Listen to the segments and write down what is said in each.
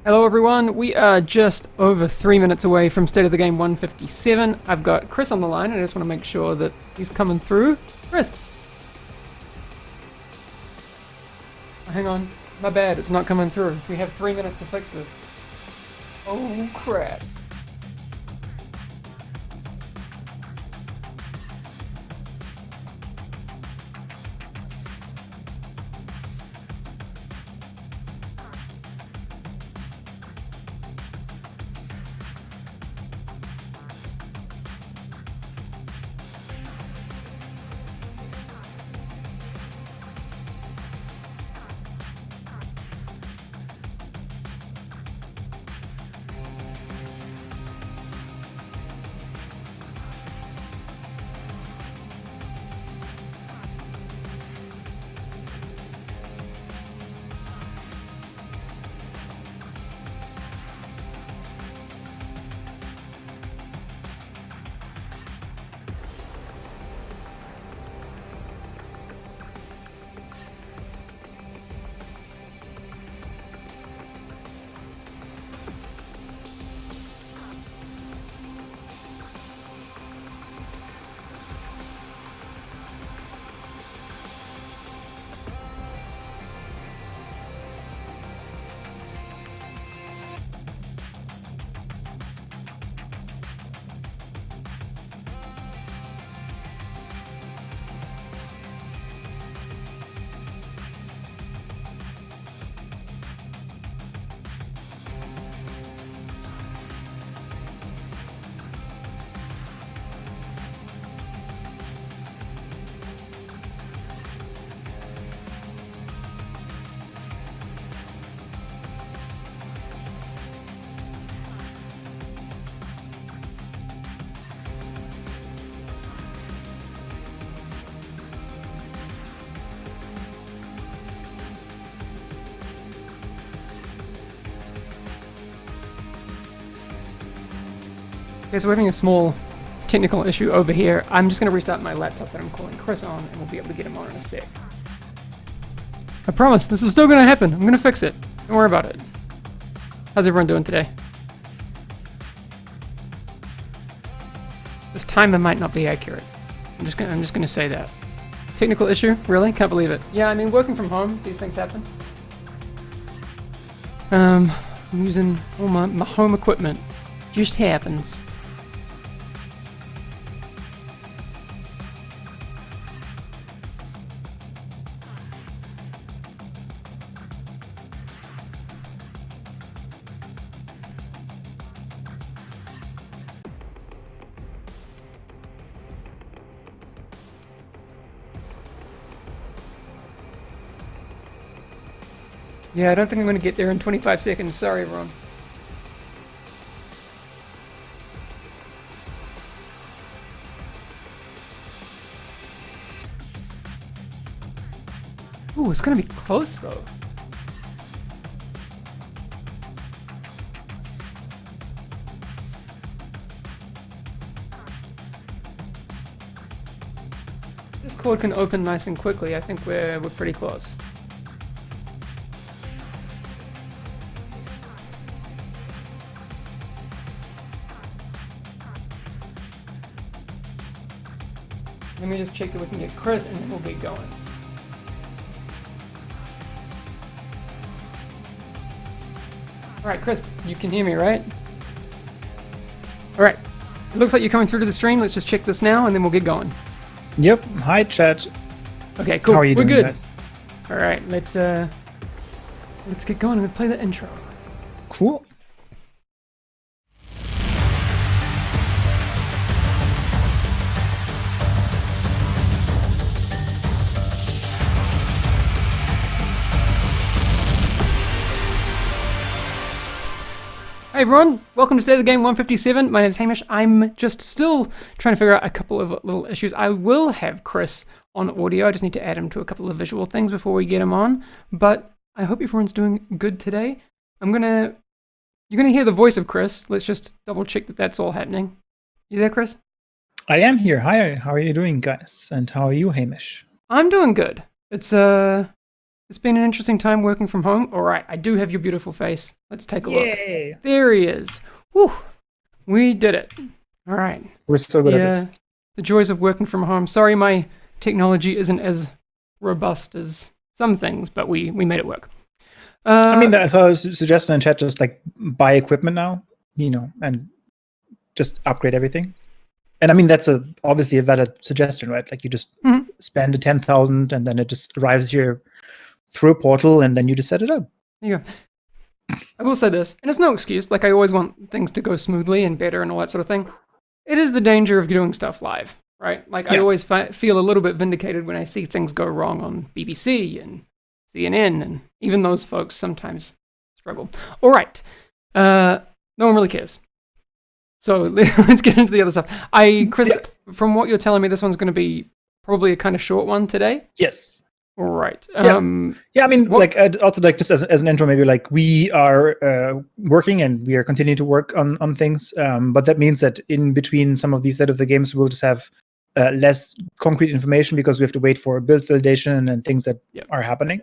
Hello everyone, we are just over 3 minutes away from State of the Game 157. I've got Chris on the line and I just want to make sure that he's coming through. Chris! Oh, hang on, my bad, it's not coming through. We have 3 minutes to fix this. Oh crap. Okay, so we're having a small technical issue over here. I'm just going to restart my laptop that I'm calling Chris on, and we'll be able to get him on in a sec. I promise, this is still going to happen. I'm going to fix it. Don't worry about it. How's everyone doing today? This timer might not be accurate. I'm just gonna say that. Technical issue? Really? Can't believe it. Yeah, I mean, working from home, these things happen. I'm using all my home equipment. Just happens. Yeah, I don't think I'm going to get there in 25 seconds. Sorry, everyone. Ooh, it's going to be close, though. This code can open nice and quickly. I think we're pretty close. Let me just check that we can get Chris, and then we'll get going. Alright, Chris, you can hear me, right? Alright, it looks like you're coming through to the stream. Let's just check this now, and then we'll get going. Yep. Hi, chat. Okay, cool. How are you We're doing, good. guys? Alright, let's get going and play the intro. Cool. Hey everyone, welcome to State of the Game 157. My name's Hamish. I'm just still trying to figure out a couple of little issues. I will have Chris on audio. I just need to add him to a couple of visual things before we get him on. But I hope everyone's doing good today. You're gonna hear the voice of Chris. Let's just double check that that's all happening. You there, Chris? I am here. Hi, how are you doing, guys? And how are you, Hamish? I'm doing good. It's It's been an interesting time working from home. All right, I do have your beautiful face. Let's take a Yay. look. There he is. Whew. We did it. All right. We're so good at this. The joys of working from home. Sorry, my technology isn't as robust as some things, but we made it work. I mean, that's what I was suggesting in chat, just like buy equipment now, and just upgrade everything. And I mean, that's obviously a valid suggestion, right? Like you just spend the 10,000 and then it just arrives here through a portal and then you just set it up. There you go. I will say this, and it's no excuse. Like I always want things to go smoothly and better and all that sort of thing. It is the danger of doing stuff live, right? Like I always feel a little bit vindicated when I see things go wrong on BBC and CNN, and even those folks sometimes struggle. All right. No one really cares. So let's get into the other stuff. Chris, from what you're telling me, this one's going to be probably a kind of short one today. Yes. All right. I mean, also like just as an intro, maybe like we are working and we are continuing to work on things. But that means that in between some of these state of the games, we'll just have less concrete information because we have to wait for build validation and things that are happening.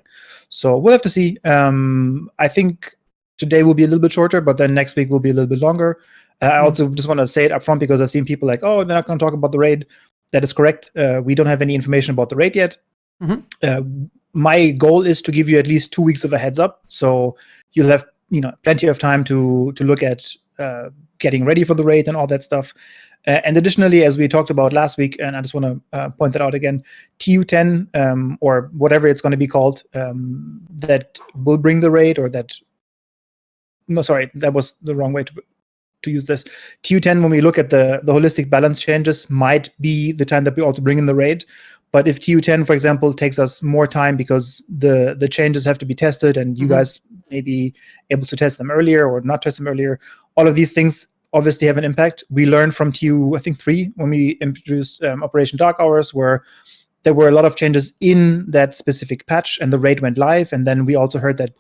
So we'll have to see. I think today will be a little bit shorter, but then next week will be a little bit longer. I also just want to say it up front because I've seen people like, oh, they're not going to talk about the raid. That is correct. We don't have any information about the raid yet. My goal is to give you at least 2 weeks of a heads up, so you'll have plenty of time to look at getting ready for the raid and all that stuff. And additionally, as we talked about last week, and I just want to point that out again, TU10 or whatever it's going to be called, that will bring the raid, or that. No, sorry, that was the wrong way to use this. TU10, when we look at the holistic balance changes, might be the time that we also bring in the raid. But if TU10, for example, takes us more time because the changes have to be tested and you guys may be able to test them earlier or not test them earlier, all of these things obviously have an impact. We learned from TU, I think, 3 when we introduced Operation Dark Hours, where there were a lot of changes in that specific patch and the raid went live. And then we also heard that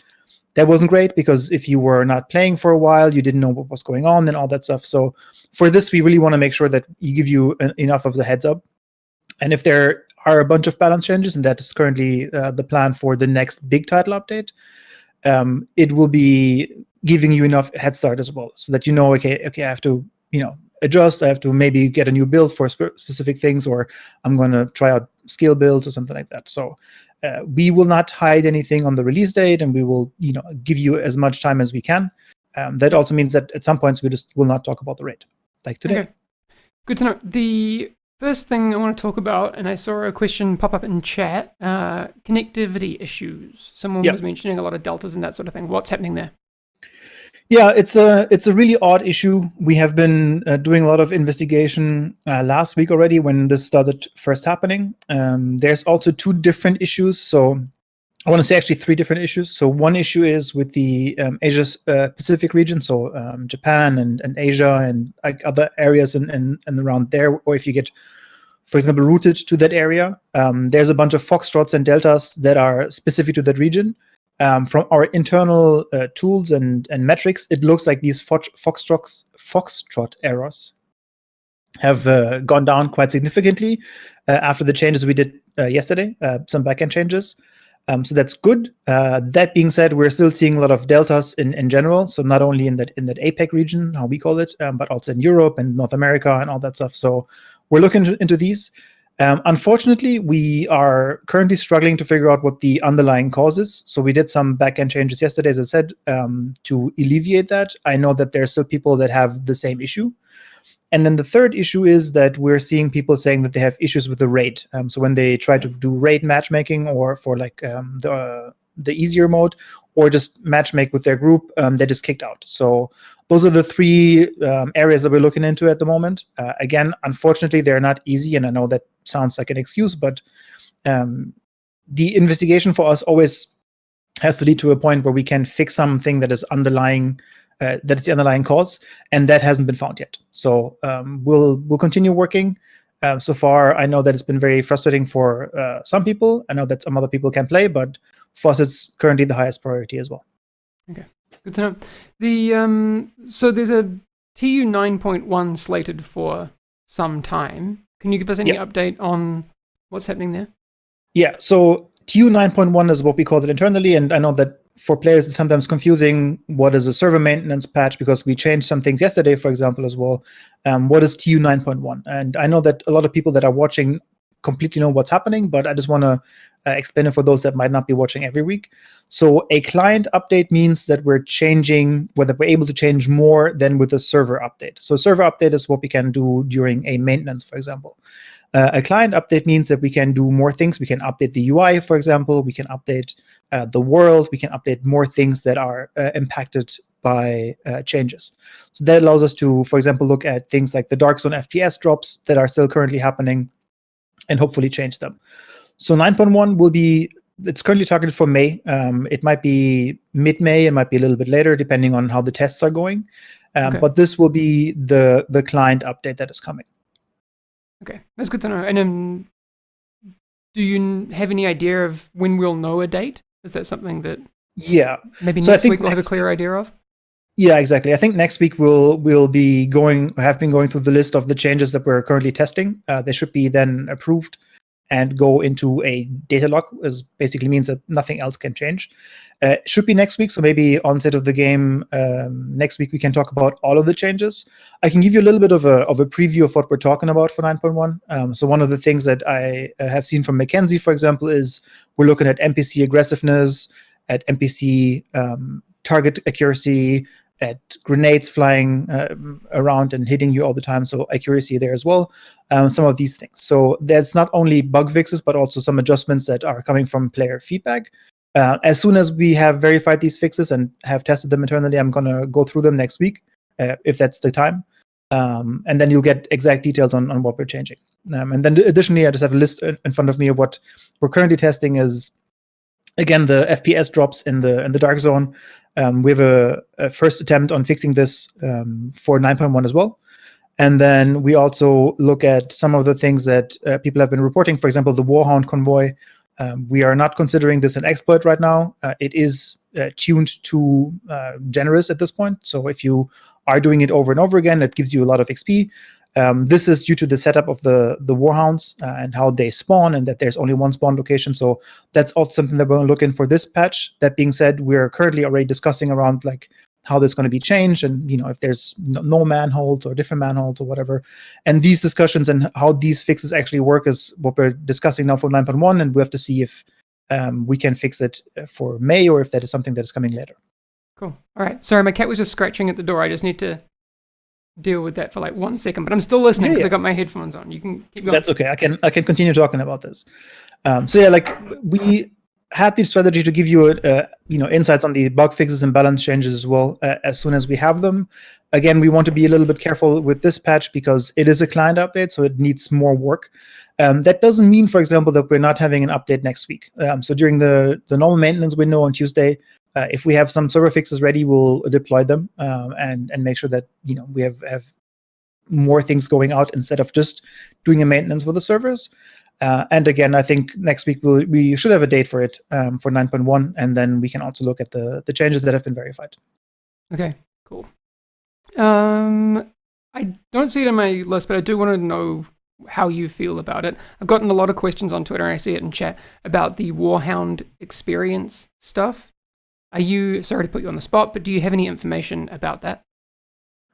wasn't great because if you were not playing for a while, you didn't know what was going on and all that stuff. So for this, we really want to make sure that you give you enough of the heads up. And if there are a bunch of balance changes, and that is currently the plan for the next big title update, it will be giving you enough head start as well, so that okay, I have to adjust. I have to maybe get a new build for specific things, or I'm going to try out skill builds or something like that. So we will not hide anything on the release date, and we will give you as much time as we can. That also means that at some points we just will not talk about the raid, like today. Okay. Good to know. The first thing I want to talk about, and I saw a question pop up in chat, connectivity issues. Someone was mentioning a lot of deltas and that sort of thing. What's happening there? Yeah, it's a really odd issue. We have been doing a lot of investigation last week already when this started first happening. There's also 2 different issues. So I want to say actually 3 different issues. So one issue is with the Asia Pacific region, so Japan and Asia and like other areas and around there, or if you get, for example, routed to that area, there's a bunch of foxtrots and deltas that are specific to that region. From our internal tools and metrics, it looks like these foxtrot errors have gone down quite significantly after the changes we did yesterday, some backend changes. So that's good. That being said, we're still seeing a lot of deltas in general. So not only in that APEC region, how we call it, but also in Europe and North America and all that stuff. So we're looking into these. Unfortunately, we are currently struggling to figure out what the underlying cause is. So we did some backend changes yesterday, as I said, to alleviate that. I know that there are still people that have the same issue. And then the third issue is that we're seeing people saying that they have issues with the raid. So when they try to do raid matchmaking, or for like the easier mode, or just matchmake with their group, they're just kicked out. So those are the 3 areas that we're looking into at the moment. Again, unfortunately, they're not easy, and I know that sounds like an excuse, but the investigation for us always has to lead to a point where we can fix something that is underlying. That is the underlying cause, and that hasn't been found yet. So we'll continue working. So far, I know that it's been very frustrating for some people. I know that some other people can play, but for us, it's currently the highest priority as well. Okay, good to know. The so there's a TU 9.1 slated for some time. Can you give us any update on what's happening there? Yeah. So TU 9.1 is what we call it internally, and I know that for players it's sometimes confusing. What is a server maintenance patch? Because we changed some things yesterday, for example, as well. What is TU 9.1? And I know that a lot of people that are watching completely know what's happening, but I just want to explain it for those that might not be watching every week. So a client update means that we're changing, whether we're able to change more than with a server update. So server update is what we can do during a maintenance, for example. A client update means that we can do more things. We can update the UI, for example. We can update the world. We can update more things that are impacted by changes. So that allows us to, for example, look at things like the Dark Zone FPS drops that are still currently happening and hopefully change them. So 9.1 will be, it's currently targeted for May. It might be mid-May, it might be a little bit later, depending on how the tests are going. Okay. But this will be the client update that is coming. Okay, that's good to know. And do you have any idea of when we'll know a date? Is that something that maybe next week we'll have a clear idea of? Yeah, exactly. I think next week we'll be have been going through the list of the changes that we're currently testing. They should be then approved and go into a data lock, which basically means that nothing else can change. It should be next week, so maybe onset of the game next week we can talk about all of the changes. I can give you a little bit of a preview of what we're talking about for 9.1. So one of the things that I have seen from Mackenzie, for example, is we're looking at NPC aggressiveness, at NPC target accuracy, at grenades flying around and hitting you all the time, so accuracy there as well. Some of these things. So that's not only bug fixes, but also some adjustments that are coming from player feedback. As soon as we have verified these fixes and have tested them internally, I'm going to go through them next week, if that's the time. And then you'll get exact details on what we're changing. And then additionally, I just have a list in front of me of what we're currently testing is, again, the FPS drops in the Dark Zone. We have a first attempt on fixing this for 9.1 as well. And then we also look at some of the things that people have been reporting. For example, the Warhound convoy. We are not considering this an exploit right now. It is tuned to generous at this point. So if you are doing it over and over again, it gives you a lot of XP. This is due to the setup of the Warhounds and how they spawn, and that there's only one spawn location. So that's also something that we're going to look in for this patch. That being said, we're currently already discussing around like how this is going to be changed, and if there's no manholds or different manholds or whatever. And these discussions and how these fixes actually work is what we're discussing now for 9.1, and we have to see if we can fix it for May or if that is something that is coming later. Cool. All right. Sorry, my cat was just scratching at the door. I just need to deal with that for like 1 second, but I'm still listening because I got my headphones on. You can keep going. That's okay. I can continue talking about this. We had the strategy to give you insights on the bug fixes and balance changes as well as soon as we have them. Again, we want to be a little bit careful with this patch because it is a client update, so it needs more work. That doesn't mean, for example, that we're not having an update next week. So during the normal maintenance window on Tuesday, if we have some server fixes ready, we'll deploy them and make sure that we have more things going out instead of just doing a maintenance for the servers. And again, I think next week we should have a date for it for 9.1, and then we can also look at the changes that have been verified. Okay, cool. I don't see it on my list, but I do want to know how you feel about it. I've gotten a lot of questions on Twitter, and I see it in chat, about the Warhound experience stuff. Are you, sorry to put you on the spot, but do you have any information about that?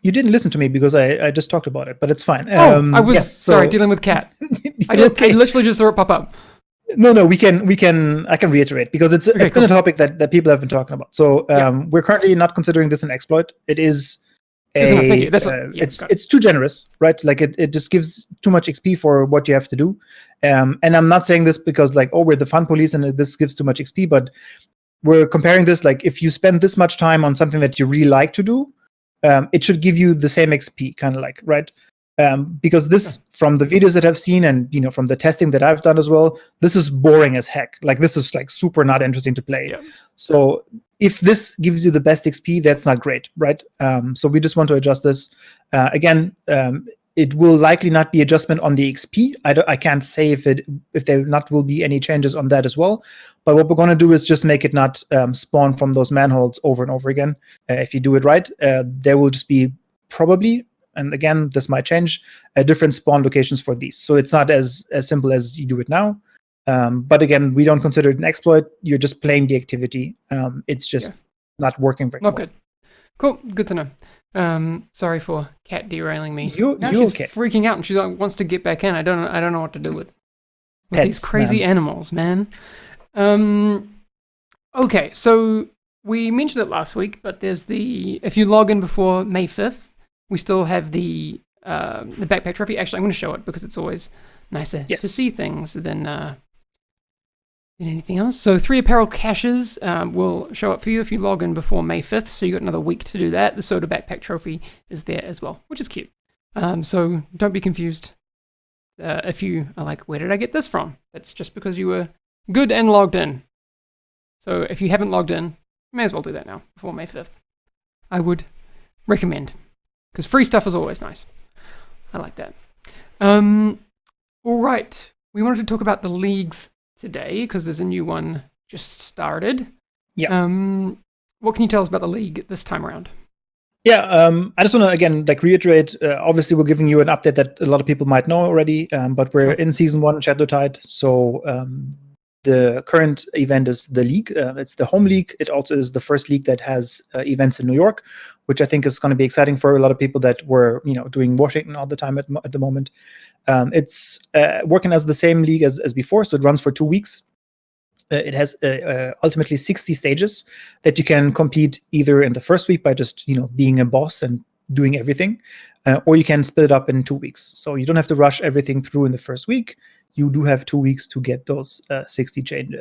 You didn't listen to me because I just talked about it, but it's fine. I was sorry, dealing with cat. I literally just saw it pop up. No, I can reiterate because it's been a topic that people have been talking about. So we're currently not considering this an exploit. It is it's too generous, right? Like it just gives too much XP for what you have to do. And I'm not saying this because we're the fun police and this gives too much XP, but we're comparing this like if you spend this much time on something that you really like to do, it should give you the same XP, kind of like, right? Because this, from the videos that I've seen and from the testing that I've done as well, this is boring as heck. Like this is like super not interesting to play. Yeah. So if this gives you the best XP, that's not great, right? So we just want to adjust this. Again, it will likely not be adjustment on the XP. I can't say if there not will be any changes on that as well. But what we're going to do is just make it not spawn from those manholes over and over again. If you do it right, there will just be probably, and again, this might change, different spawn locations for these. So it's not as simple as you do it now. But again, we don't consider it an exploit. You're just playing the activity. It's just not working very well. Good. Cool. Good to know. Sorry for Cat derailing me. You're she's okay. freaking out and she wants to get back in. I don't know what to do with these crazy animals, man. Okay, so we mentioned it last week, but there's if you log in before May 5th, we still have the backpack trophy. Actually, I'm going to show it because it's always nicer to see things than anything else. So 3 apparel caches will show up for you if you log in before May 5th, so you got another week to do that. The soda backpack trophy is there as well, which is cute. So don't be confused if you are like, where did I get this from? That's just because you were good and logged in. So if you haven't logged in, you may as well do that now before May 5th. I would recommend, because free stuff is always nice. I like that. All right, we wanted to talk about the leagues today because there's a new one just started. Yeah. What can you tell us about the league this time around? Yeah, I just want to again reiterate. Obviously, we're giving you an update that a lot of people might know already, but we're in season 1 Shadowtide, so the current event is the league. It's the home league. It also is the first league that has events in New York, which I think is going to be exciting for a lot of people that were doing Washington all the time at the moment. It's working as the same league as before, so it runs for 2 weeks. It has ultimately 60 stages that you can complete either in the first week by just being a boss and doing everything, or you can split it up in 2 weeks. So you don't have to rush everything through in the first week. You do have 2 weeks to get those 60 change.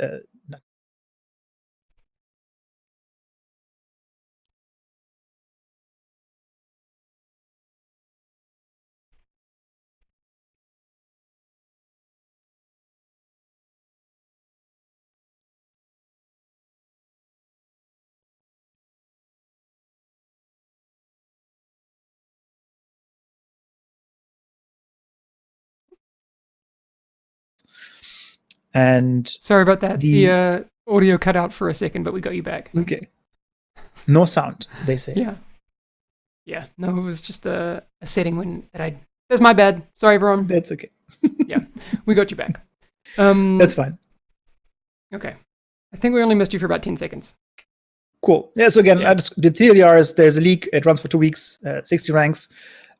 And sorry about that. The audio cut out for a second, but we got you back. Okay. No sound, they say. Yeah. No, it was just a setting that's my bad. Sorry, everyone. That's okay. Yeah, we got you back. That's fine. Okay. I think we only missed you for about 10 seconds. Cool. Yeah, so again, the TLDR is there's a league. It runs for 2 weeks, 60 ranks.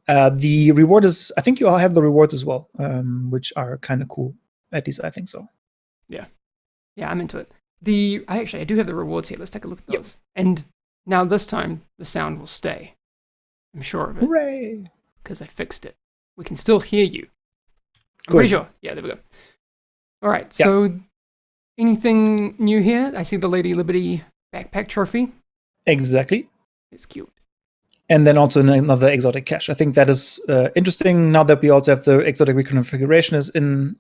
The reward is, I think you all have the rewards as well, which are kind of cool. At least I think so. Yeah, I'm into it. I do have the rewards here. Let's take a look at those. Yep. And now this time, the sound will stay. I'm sure of it. Hooray! Because I fixed it. We can still hear you. I'm pretty sure. Yeah, there we go. All right, so anything new here? I see the Lady Liberty backpack trophy. Exactly. It's cute. And then also another exotic cache. I think that is interesting. Now that we also have the exotic reconfiguration is in,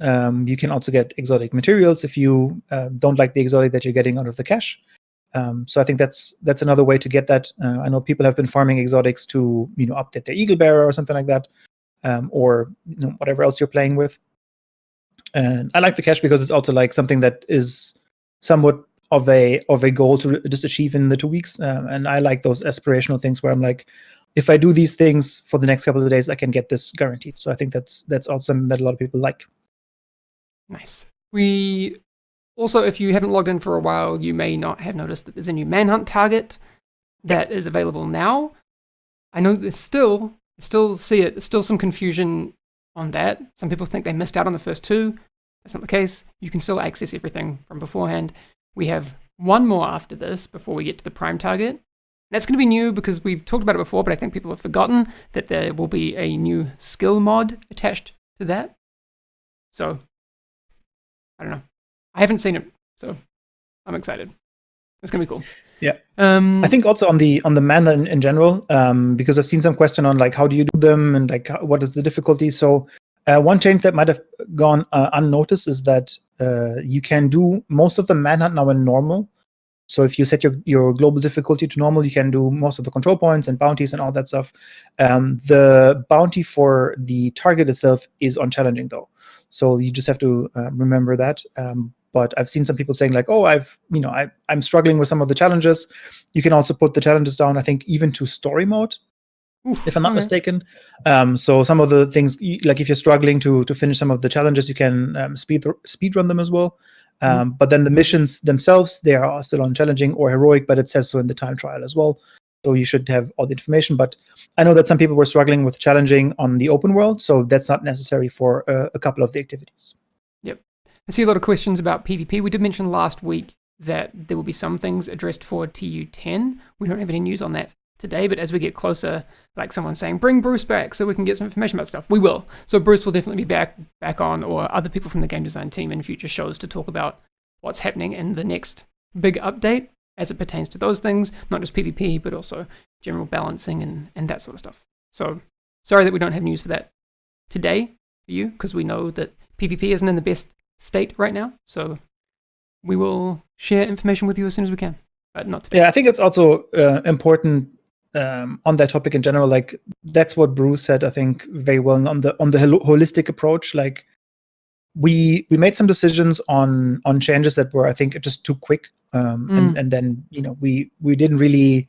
you can also get exotic materials if you don't like the exotic that you're getting out of the cache. So I think that's another way to get that. I know people have been farming exotics to update their eagle bearer or something like that, or whatever else you're playing with. And I like the cache because it's also like something that is somewhat of a goal to just achieve in the 2 weeks. And I like those aspirational things where I'm like, if I do these things for the next couple of days, I can get this guaranteed. So I think that's also something that a lot of people like. Nice. We also, if you haven't logged in for a while, you may not have noticed that there's a new manhunt target that is available now. I know there's still see it. There's still some confusion on that. Some people think they missed out on the first 2. That's not the case. You can still access everything from beforehand. We have 1 more after this before we get to the prime target. That's going to be new because we've talked about it before, but I think people have forgotten that there will be a new skill mod attached to that. So, I don't know. I haven't seen it, so I'm excited. It's going to be cool. Yeah. I think also on the mana in general, because I've seen some question on like how do you do them and like what is the difficulty. So one change that might have gone unnoticed is that you can do most of the manhunt now in normal. So if you set your global difficulty to normal, you can do most of the control points and bounties and all that stuff. The bounty for the target itself is on challenging though. So you just have to remember that. But I've seen some people saying like, oh, I'm struggling with some of the challenges. You can also put the challenges down, I think, even to story mode. Oof, if I'm not okay. mistaken. So some of the things, like if you're struggling to finish some of the challenges, you can speed run them as well. But then the missions themselves, they are still on challenging or heroic, but it says so in the time trial as well. So you should have all the information. But I know that some people were struggling with challenging on the open world, so that's not necessary for a couple of the activities. Yep. I see a lot of questions about PvP. We did mention last week that there will be some things addressed for TU10. We don't have any news on that today, but as we get closer, like someone saying, bring Bruce back so we can get some information about stuff, we will. So Bruce will definitely be back on, or other people from the game design team in future shows to talk about what's happening in the next big update as it pertains to those things, not just PvP, but also general balancing and that sort of stuff. So sorry that we don't have news for that today for you, because we know that PvP isn't in the best state right now. So we will share information with you as soon as we can, but not today. Yeah, I think it's also important on that topic in general. Like that's what Bruce said, I think, very well on the holistic approach. Like we made some decisions on changes that were, I think, just too quick, and then we didn't really.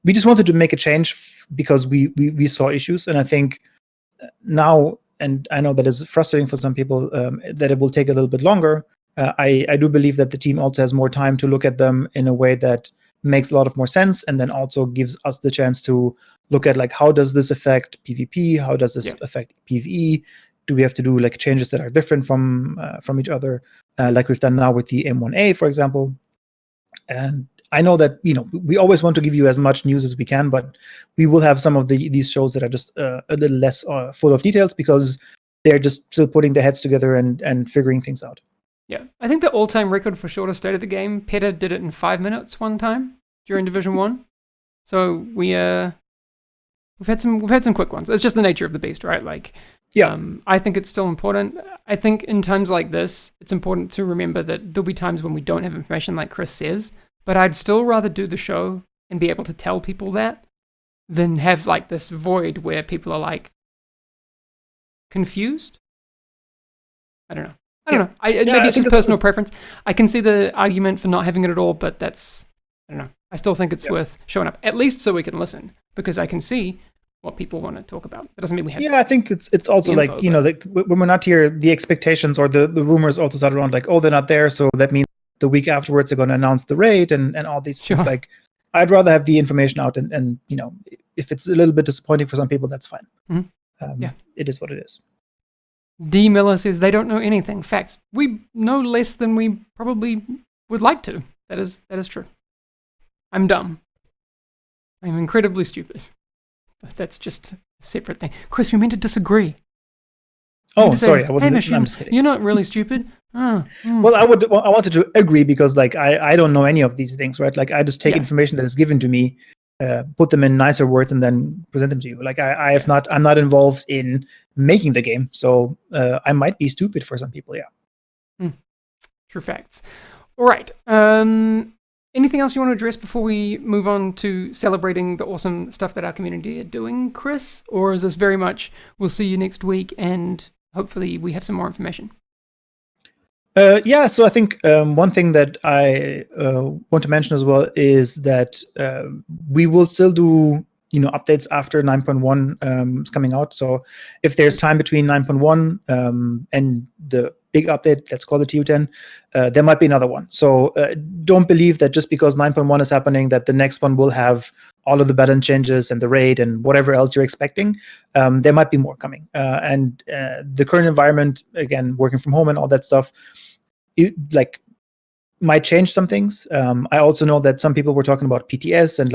We just wanted to make a change because we saw issues, and I think now, and I know that is frustrating for some people, that it will take a little bit longer. I do believe that the team also has more time to look at them in a way that makes a lot of more sense, and then also gives us the chance to look at like, how does this affect PvP? How does this affect PvE? Do we have to do like changes that are different from each other, like we've done now with the M1A, for example? And I know that we always want to give you as much news as we can, but we will have some of these shows that are just a little less full of details because they're just still putting their heads together and figuring things out. Yeah, I think the all-time record for shortest state of the game, Peta did it in 5 minutes one time during Division 1. So we've had some quick ones. It's just the nature of the beast, right? Like, I think it's still important. I think in times like this, it's important to remember that there'll be times when we don't have information, like Chris says, but I'd still rather do the show and be able to tell people that than have like this void where people are like confused. I don't know. Maybe it's just personal preference. I can see the argument for not having it at all, but I don't know. I still think it's worth showing up, at least so we can listen, because I can see what people want to talk about. That doesn't mean we have. Yeah, I think it's also like, when we're not here, the expectations or the rumors also start around like, oh, they're not there, so that means the week afterwards they're going to announce the raid and all these things. Like, I'd rather have the information out, and if it's a little bit disappointing for some people, that's fine. Mm-hmm. It is what it is. D. Miller says they don't know anything. Facts. We know less than we probably would like to. That is true. I'm dumb. I'm incredibly stupid. But that's just a separate thing. Chris, you meant to disagree. Oh, sorry, I wasn't. I'm just kidding. You're not really stupid. Well, I wanted to agree because like I don't know any of these things, right? Like I just take information that is given to me, put them in nicer words, and then present them to you. Like I'm not involved in making the game, so I might be stupid for some people. Yeah. True facts. All right. Anything else you want to address before we move on to celebrating the awesome stuff that our community are doing, Chris? Or is this very much, we'll see you next week and hopefully we have some more information? So I think one thing that I want to mention as well is that we will still do updates after 9.1 is coming out. So if there's time between 9.1 and the big update, let's call it TU10, there might be another one. So don't believe that just because 9.1 is happening that the next one will have all of the balance changes and the raid and whatever else you're expecting. There might be more coming. And the current environment, again, working from home and all that stuff, might change some things. I also know that some people were talking about PTS and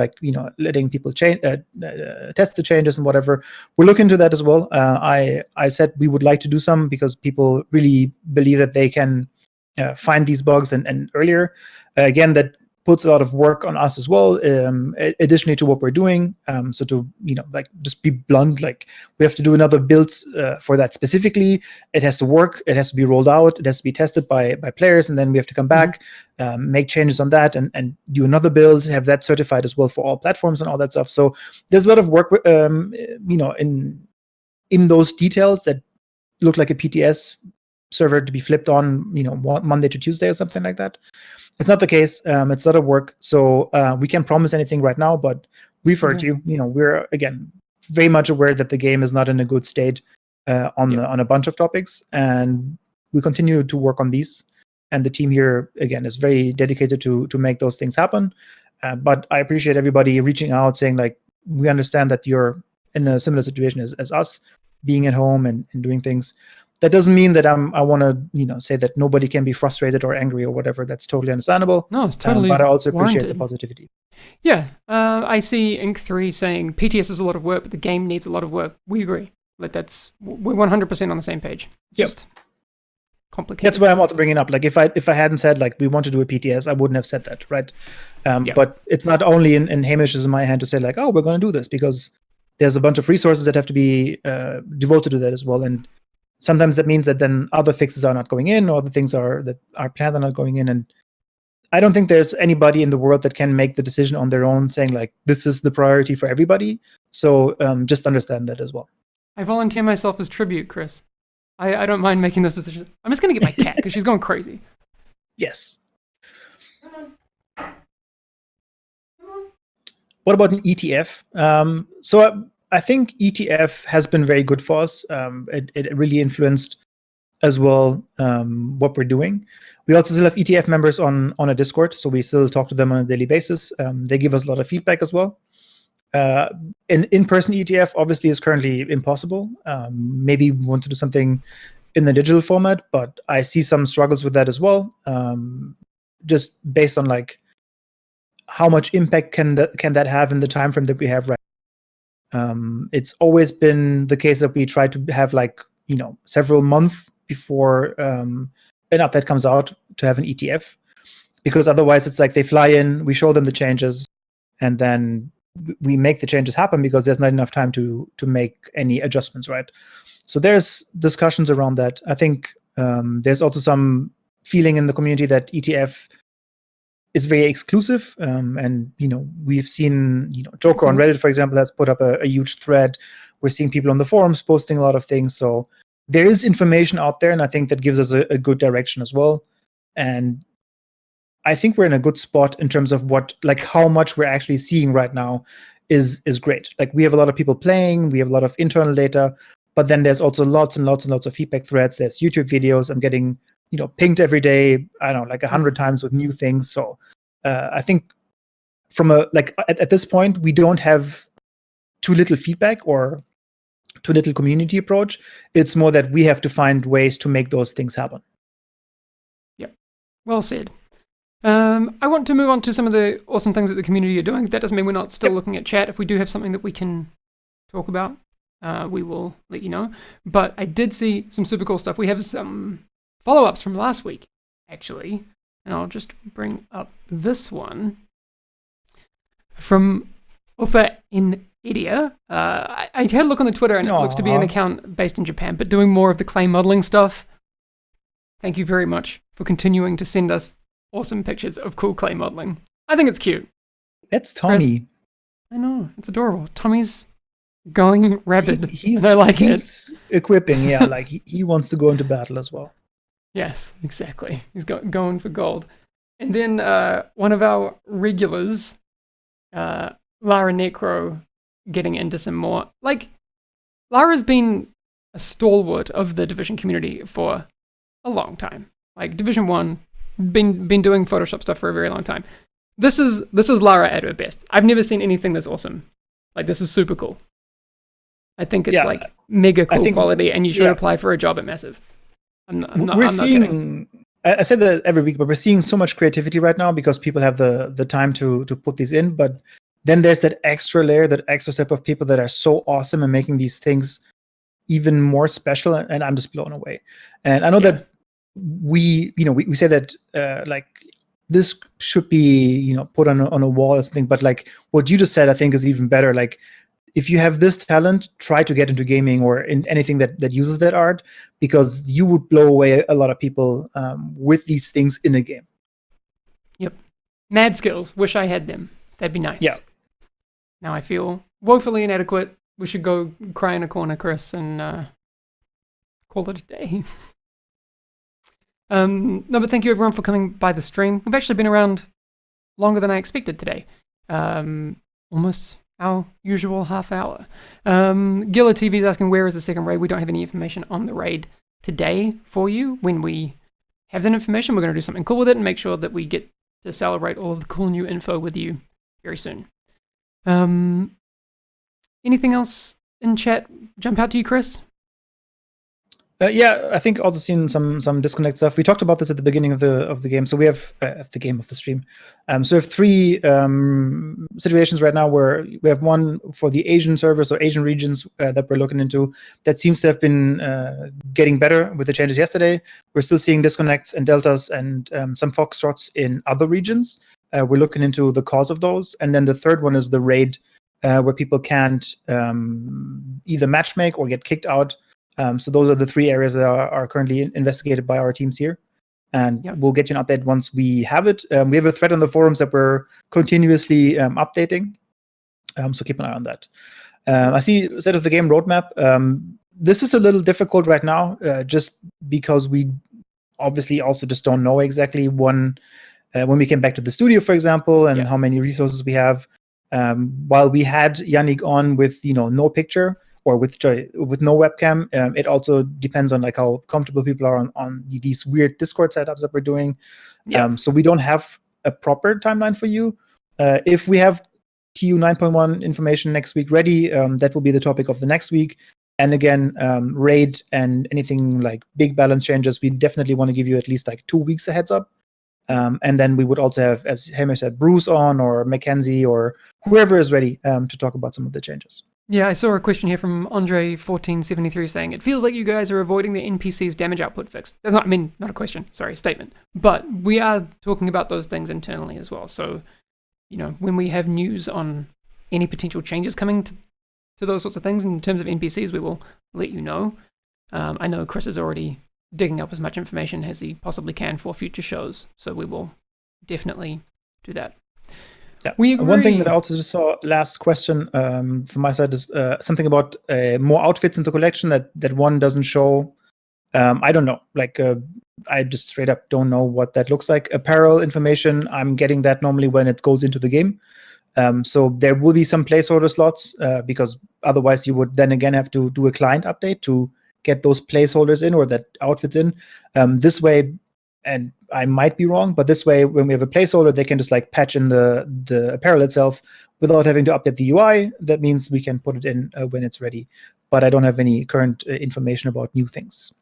letting people test the changes and whatever. We're looking into that as well. I said we would like to do some because people really believe that they can find these bugs and earlier. Again, that puts a lot of work on us as well, additionally to what we're doing. So to, just be blunt, we have to do another build for that specifically. It has to work. It has to be rolled out. It has to be tested by players. And then we have to come back, make changes on that and do another build, have that certified as well for all platforms and all that stuff. So there's a lot of work, in those details that look like a PTS server to be flipped on, Monday to Tuesday or something like that. It's not the case. It's a lot of work. So we can't promise anything right now, but we've heard you. We're again very much aware that the game is not in a good state on a bunch of topics, and we continue to work on these. And the team here again is very dedicated to make those things happen. But I appreciate everybody reaching out, saying like, we understand that you're in a similar situation as us, being at home and doing things. That doesn't mean that I want to say that nobody can be frustrated or angry or whatever. That's totally understandable. No, it's totally but I also appreciate warranted. the positivity. Yeah, I see Inc3 saying PTS is a lot of work, but the game needs a lot of work. We agree. Like we're 100% on the same page. It's just complicated. That's why I'm also bringing up. Like if I hadn't said like we want to do a PTS, I wouldn't have said that, right? But it's not only in Hamish's in my hand to say like, oh, we're going to do this, because there's a bunch of resources that have to be devoted to that as well. And sometimes that means that then other fixes are not going in, or the things that are planned are not going in. And I don't think there's anybody in the world that can make the decision on their own, saying like, this is the priority for everybody. So just understand that as well. I volunteer myself as tribute, Chris. I don't mind making those decisions. I'm just going to get my cat because she's going crazy. Yes. What about an ETF? So I think ETF has been very good for us. It really influenced as well what we're doing. We also still have ETF members on a Discord, so we still talk to them on a daily basis. They give us a lot of feedback as well. An in-person ETF obviously is currently impossible. Maybe we want to do something in the digital format, but I see some struggles with that as well. Just based on like how much impact can that have in the time frame that we have right now. It's always been the case that we try to have like several months before an update comes out to have an ETF, because otherwise it's like they fly in, we show them the changes, and then we make the changes happen because there's not enough time to make any adjustments, right? So there's discussions around that. I think there's also some feeling in the community that ETF is very exclusive, and we've seen Joker on Reddit, for example, has put up a huge thread. We're seeing people on the forums posting a lot of things. So there is information out there, and I think that gives us a good direction as well. And I think we're in a good spot in terms of how much we're actually seeing right now is great. Like we have a lot of people playing, we have a lot of internal data, but then there's also lots and lots and lots of feedback threads. There's YouTube videos. I'm getting pinged every day, I don't know, like 100 times with new things. So I think from at this point, we don't have too little feedback or too little community approach. It's more that we have to find ways to make those things happen. Yep. Well said. I want to move on to some of the awesome things that the community are doing. That doesn't mean we're not still looking at chat. If we do have something that we can talk about, we will let you know. But I did see some super cool stuff. We have some follow-ups from last week, actually. And I'll just bring up this one from Ufa in India. I had a look on the Twitter, and it looks to be an account based in Japan, but doing more of the clay modeling stuff. Thank you very much for continuing to send us awesome pictures of cool clay modeling. I think it's cute. That's Tommy. Chris, I know, it's adorable. Tommy's going rabid. He's equipping, like he wants to go into battle as well. Yes, exactly. He's going for gold. And then one of our regulars, Lara Necro, getting into some more. Like, Lara's been a stalwart of the Division community for a long time. Like, Division 1, been doing Photoshop stuff for a very long time. This is Lara at her best. I've never seen anything this awesome. Like, this is super cool. I think it's like mega cool quality, and you should apply for a job at Massive. I'm not kidding. I say that every week, but we're seeing so much creativity right now because people have the time to put these in. But then there's that extra layer, that extra step of people that are so awesome and making these things even more special, and I'm just blown away. And I know that we say that like this should be put on a wall or something, but like what you just said, I think is even better. Like, if you have this talent, try to get into gaming or in anything that uses that art, because you would blow away a lot of people with these things in a game. Yep. Mad skills. Wish I had them. That'd be nice. Yeah. Now I feel woefully inadequate. We should go cry in a corner, Chris, and call it a day. No, but thank you everyone for coming by the stream. We've actually been around longer than I expected today. Almost our usual half hour. Gilla TV is asking, where is the second raid? We don't have any information on the raid today for you. When we have that information, we're going to do something cool with it and make sure that we get to celebrate all of the cool new info with you very soon. Anything else in chat jump out to you, Chris? Yeah, I think also seen some disconnect stuff. We talked about this at the beginning of the game. So we have the stream. So we have three situations right now where we have one for the Asian servers or Asian regions that we're looking into that seems to have been getting better with the changes yesterday. We're still seeing disconnects and deltas and some foxtrots in other regions. We're looking into the cause of those. And then the third one is the raid where people can't either matchmake or get kicked out. So those are the three areas that are currently investigated by our teams here. And we'll get you an update once we have it. We have a thread on the forums that we're continuously updating. So keep an eye on that. I see State of the Game roadmap. This is a little difficult right now, just because we obviously also just don't know exactly when we came back to the studio, for example, and how many resources we have. While we had Yannick on with no picture, or with no webcam, it also depends on like how comfortable people are on these weird Discord setups that we're doing. So we don't have a proper timeline for you. If we have TU 9.1 information next week ready, that will be the topic of the next week. And again, raid and anything like big balance changes, we definitely want to give you at least like 2 weeks a heads up. And then we would also have, as Hamish said, Bruce on or Mackenzie or whoever is ready to talk about some of the changes. Yeah, I saw a question here from Andre1473 saying, it feels like you guys are avoiding the NPC's damage output fix. That's not a question, sorry, a statement. But we are talking about those things internally as well. So, when we have news on any potential changes coming to those sorts of things in terms of NPCs, we will let you know. I know Chris is already digging up as much information as he possibly can for future shows. So we will definitely do that. Yeah. One thing that I also just saw, last question from my side, is something about more outfits in the collection that one doesn't show. I don't know. I just straight up don't know what that looks like. Apparel information, I'm getting that normally when it goes into the game. So there will be some placeholder slots because otherwise you would then again have to do a client update to get those placeholders in or that outfits in. This way, and I might be wrong, but this way, when we have a placeholder, they can just patch in the apparel itself without having to update the UI. That means we can put it in when it's ready. But I don't have any current information about new things.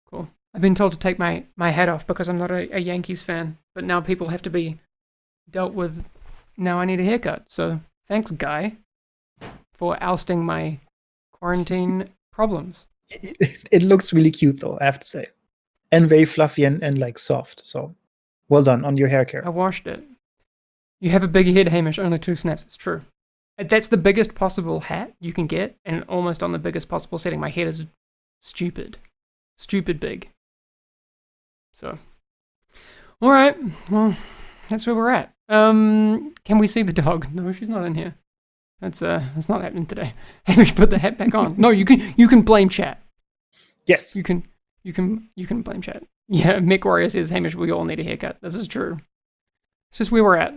Cool. I've been told to take my hat off because I'm not a Yankees fan, but now people have to be dealt with. Now I need a haircut. So thanks, Guy, for ousting my quarantine problems. It looks really cute, though, I have to say. And very fluffy and soft. So well done on your hair care. I washed it. You have a big head, Hamish. Only 2 snaps. It's true. That's the biggest possible hat you can get, and almost on the biggest possible setting. My head is stupid. Stupid big. So. All right. Well, that's where we're at. Can we see the dog? No, she's not in here. That's not happening today. Hamish, put the hat back on. No, you can blame chat. Yes. You can blame chat. Yeah, Mick Warrior says, Hamish, we all need a haircut. This is true. It's just where we're at.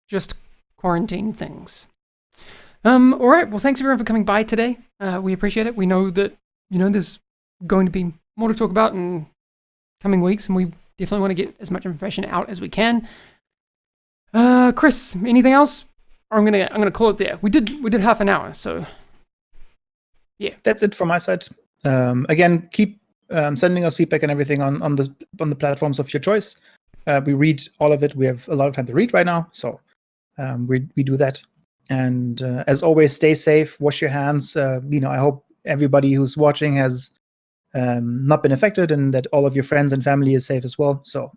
Just quarantine things. All right. Well, thanks everyone for coming by today. We appreciate it. We know that, there's going to be more to talk about in coming weeks, and we definitely want to get as much information out as we can. Chris, anything else? Or I'm gonna call it there. We did half an hour, so yeah. That's it from my side. Again, keep sending us feedback and everything on the platforms of your choice. We read all of it. We have a lot of time to read right now, so we do that. And as always, stay safe. Wash your hands. I hope everybody who's watching has not been affected, and that all of your friends and family is safe as well. So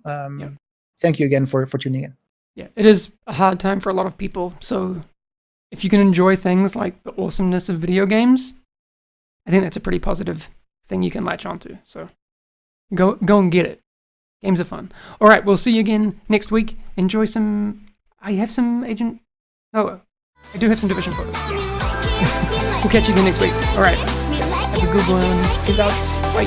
thank you again for tuning in. Yeah, it is a hard time for a lot of people. So if you can enjoy things like the awesomeness of video games, I think that's a pretty positive thing you can latch onto. So go and get it. Games are fun. All right, we'll see you again next week. Enjoy some. I have some Agent. No, I do have some Division photos. Yes. We'll catch you again next week. All right. Have a good one. Peace out. Bye.